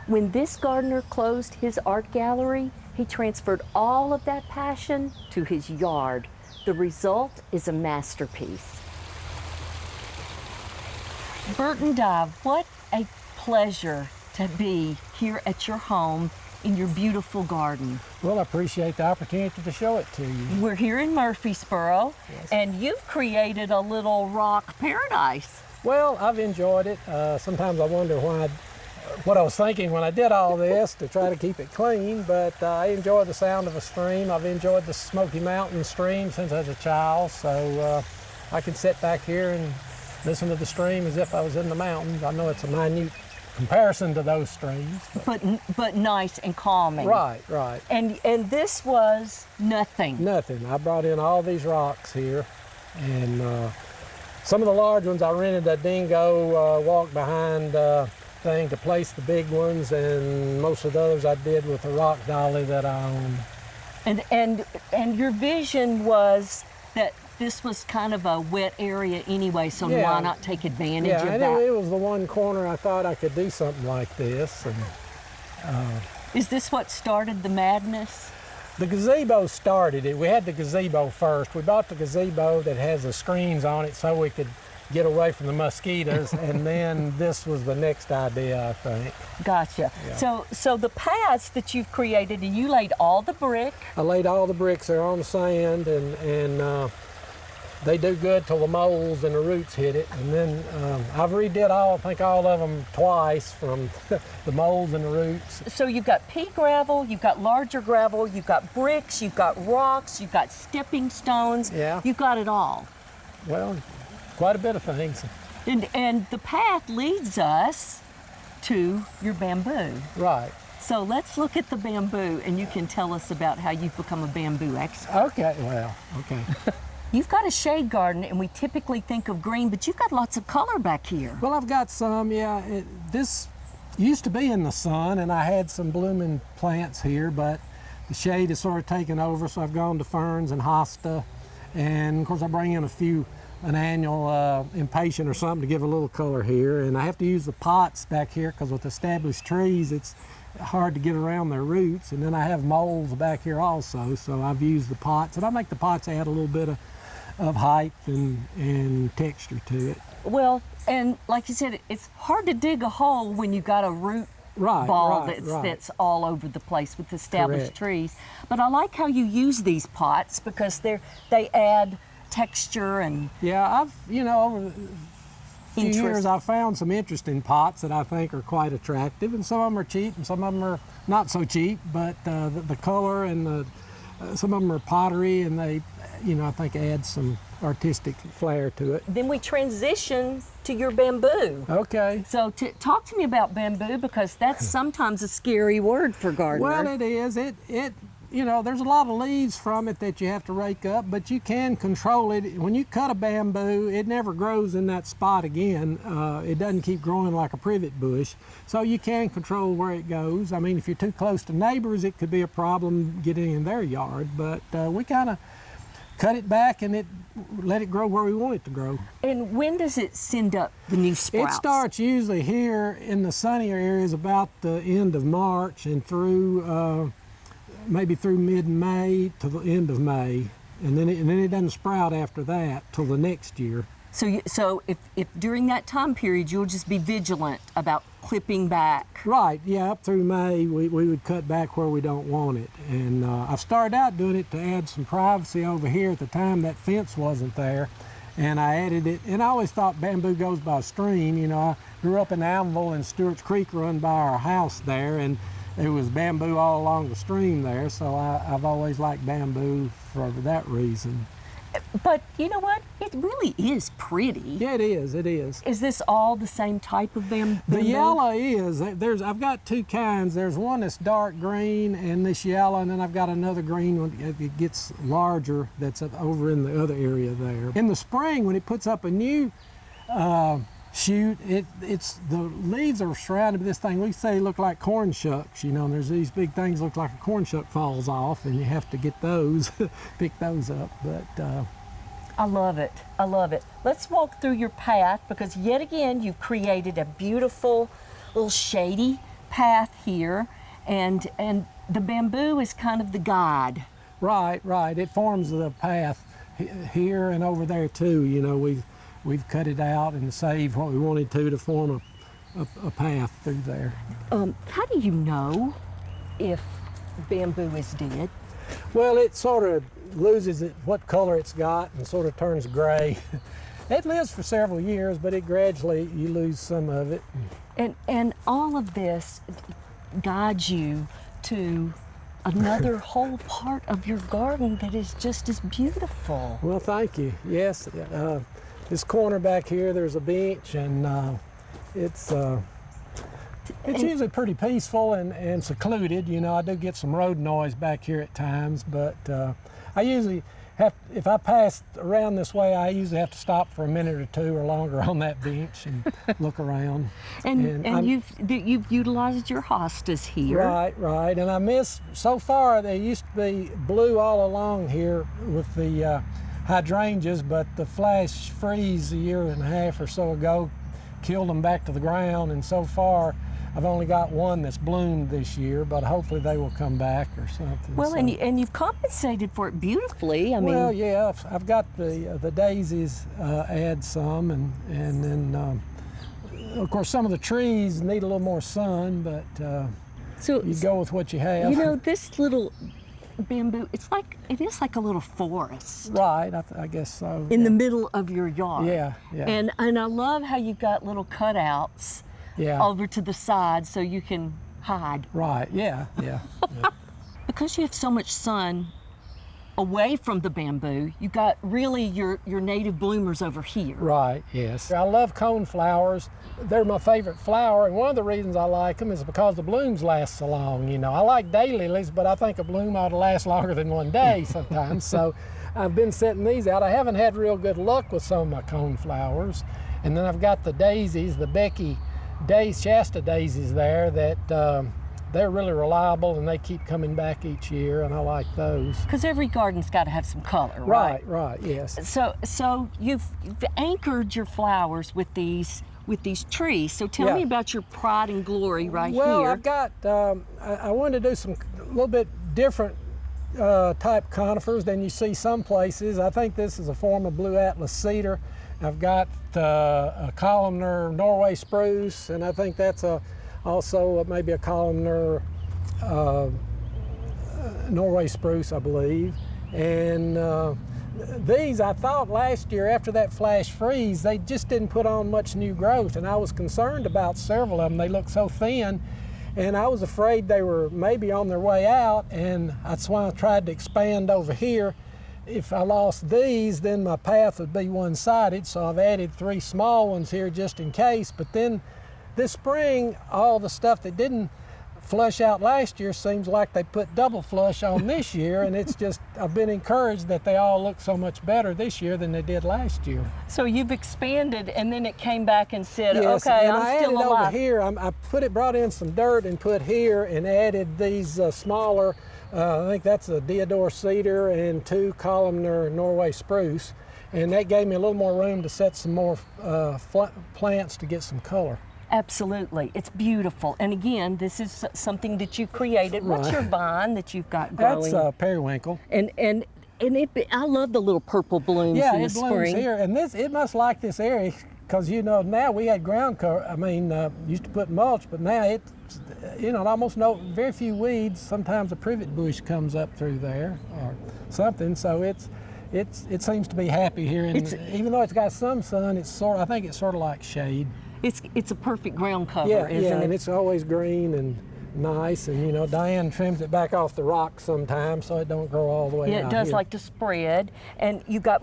When this gardener closed his art gallery, he transferred all of that passion to his yard. The result is a masterpiece. Burton Dive, what a pleasure to be here at your home in your beautiful garden. Well, I appreciate the opportunity to show it to you. We're here in Murfreesboro, yes. And you've created a little rock paradise. Well, I've enjoyed it. Sometimes I wonder what I was thinking when I did all this to try to keep it clean, but I enjoy the sound of a stream. I've enjoyed the Smoky Mountain stream since I was a child, so I can sit back here and listen to the stream as if I was in the mountains. I know it's a minute comparison to those streams. But nice and calming. Right, right. And this was nothing. Nothing. I brought in all these rocks here, and some of the large ones I rented a dingo walk behind thing to place the big ones, and most of the others I did with a rock dolly that I own. And your vision was that this was kind of a wet area anyway, so yeah. Why not take advantage of that? Yeah, it was the one corner I thought I could do something like this. And, is this what started the madness? The gazebo started it. We had the gazebo first. We bought the gazebo that has the screens on it so we could get away from the mosquitoes, and then this was the next idea, I think. Gotcha. Yeah. So the paths that you've created, and you laid all the brick? I laid all the bricks there on the sand, and they do good till the moles and the roots hit it. And then I've redid I think all of them twice from the moles and the roots. So you've got pea gravel, you've got larger gravel, you've got bricks, you've got rocks, you've got stepping stones. Yeah. You've got it all. Well, quite a bit of things. And the path leads us to your bamboo. Right. So let's look at the bamboo, and you can tell us about how you've become a bamboo expert. Okay, well, okay. You've got a shade garden, and we typically think of green, but you've got lots of color back here. Well, I've got some, yeah. This used to be in the sun, and I had some blooming plants here, but the shade has sort of taken over, so I've gone to ferns and hosta, and of course I bring in an annual impatient or something to give a little color here, and I have to use the pots back here because with established trees, it's hard to get around their roots, and then I have moles back here also, so I've used the pots, and I make the pots add a little bit of height and texture to it. Well, and like you said, it's hard to dig a hole when you've got a root ball that's all over the place with established trees. But I like how you use these pots because they add texture and... Yeah, over a few years I've found some interesting pots that I think are quite attractive, and some of them are cheap and some of them are not so cheap, but the color and some of them are pottery, and they, I think add some artistic flair to it. Then we transition to your bamboo. Okay. So talk to me about bamboo, because that's sometimes a scary word for gardeners. Well, it is. There's a lot of leaves from it that you have to rake up, but you can control it. When you cut a bamboo, it never grows in that spot again. It doesn't keep growing like a privet bush, so you can control where it goes. I mean, if you're too close to neighbors, it could be a problem getting in their yard, but we kind of cut it back and let it grow where we want it to grow. And when does it send up the new sprouts? It starts usually here in the sunnier areas about the end of March and through maybe through mid-May to the end of May, and then it doesn't sprout after that till the next year. So if during that time period you'll just be vigilant about clipping back. Right, yeah, up through May we would cut back where we don't want it. And I started out doing it to add some privacy over here. At the time that fence wasn't there, and I added it, and I always thought bamboo goes by a stream. I grew up in Allenville, and Stewart's Creek run by our house there, and there was bamboo all along the stream there, so I've always liked bamboo for that reason. But you know what? It really is pretty. Yeah, it is. It is. Is this all the same type of bamboo? The yellow is. I've got two kinds. There's one that's dark green and this yellow, and then I've got another green one. It gets larger that's over in the other area there. In the spring, when it puts up a new shoot, the leaves are surrounded by this thing. We say look like corn shucks, and there's these big things look like a corn shuck falls off, and you have to get those, pick those up. But I love it. I love it. Let's walk through your path, because yet again you've created a beautiful little shady path here, and the bamboo is kind of the guide. Right. It forms the path here and over there too. You know, we've cut it out and saved what we wanted to form a path through there. How do you know if bamboo is dead? Well, it sort of loses what color it's got and sort of turns gray. It lives for several years, but it gradually, you lose some of it. And all of this guides you to another whole part of your garden that is just as beautiful. Well, thank you. Yes, this corner back here, there's a bench, and it's usually pretty peaceful and secluded. You know, I do get some road noise back here at times, but I usually if I pass around this way, I usually have to stop for a minute or two or longer on that bench and look around. And you've utilized your hostas here. Right. And I miss, so far, they used to be blue all along here with the hydrangeas, but the flash freeze a year and a half or so ago killed them back to the ground, and so far I've only got one that's bloomed this year, but hopefully they will come back or something. Well, so. and you've compensated for it beautifully. I mean, well, yeah, I've got the daisies add some, and then of course some of the trees need a little more sun, but so you go with what you have. You know, this little bamboo, it is like a little forest. Right, I guess so. In the middle of your yard. Yeah. And I love how you've got little cutouts. Yeah. Over to the side so you can hide. Right, yeah. Because you have so much sun away from the bamboo, you got really your native bloomers over here. Right, yes. I love cone flowers. They're my favorite flower, and one of the reasons I like them is because the blooms last so long. You know, I like daylilies, but I think a bloom ought to last longer than one day sometimes. So I've been setting these out. I haven't had real good luck with some of my cone flowers. And then I've got the daisies, the Becky Shasta daisies there that they're really reliable, and they keep coming back each year, and I like those. Because every garden's got to have some color, right? Right, yes. So you've anchored your flowers with these trees. So tell me about your pride and glory here. Well, I've got, I wanted to do some a little bit different type conifers than you see some places. I think this is a form of blue Atlas cedar. I've got a columnar Norway spruce, and I think that's also maybe a columnar Norway spruce, I believe. And these, I thought last year after that flash freeze, they just didn't put on much new growth, and I was concerned about several of them. They looked so thin, and I was afraid they were maybe on their way out, and that's why I tried to expand over here. If I lost these, then my path would be one-sided, so I've added 3 small ones here just in case. But then this spring, all the stuff that didn't flush out last year seems like they put double flush on this year, and it's just, I've been encouraged that they all look so much better this year than they did last year. So you've expanded, and then it came back and said, yes, okay, and I'm still alive. Over here, I brought in some dirt and put here and added these smaller, I think that's a deodar cedar and 2 columnar Norway spruce, and that gave me a little more room to set some more plants to get some color. Absolutely, it's beautiful. And again, this is something that you created. What's your vine that you've got growing? That's periwinkle. And I love the little purple blooms in the spring. Yeah, it blooms here, and it must like this area, because you know now we had ground cover. I mean, used to put mulch, but now it's, you know, almost very few weeds. Sometimes a privet bush comes up through there or something. So it seems to be happy here, and even though it's got some sun, I think it's sort of like shade. It's a perfect ground cover, isn't it? And it's always green and nice, and you know, Diane trims it back off the rock sometimes so it don't grow all the way out. Yeah, it does here. like to spread, and you got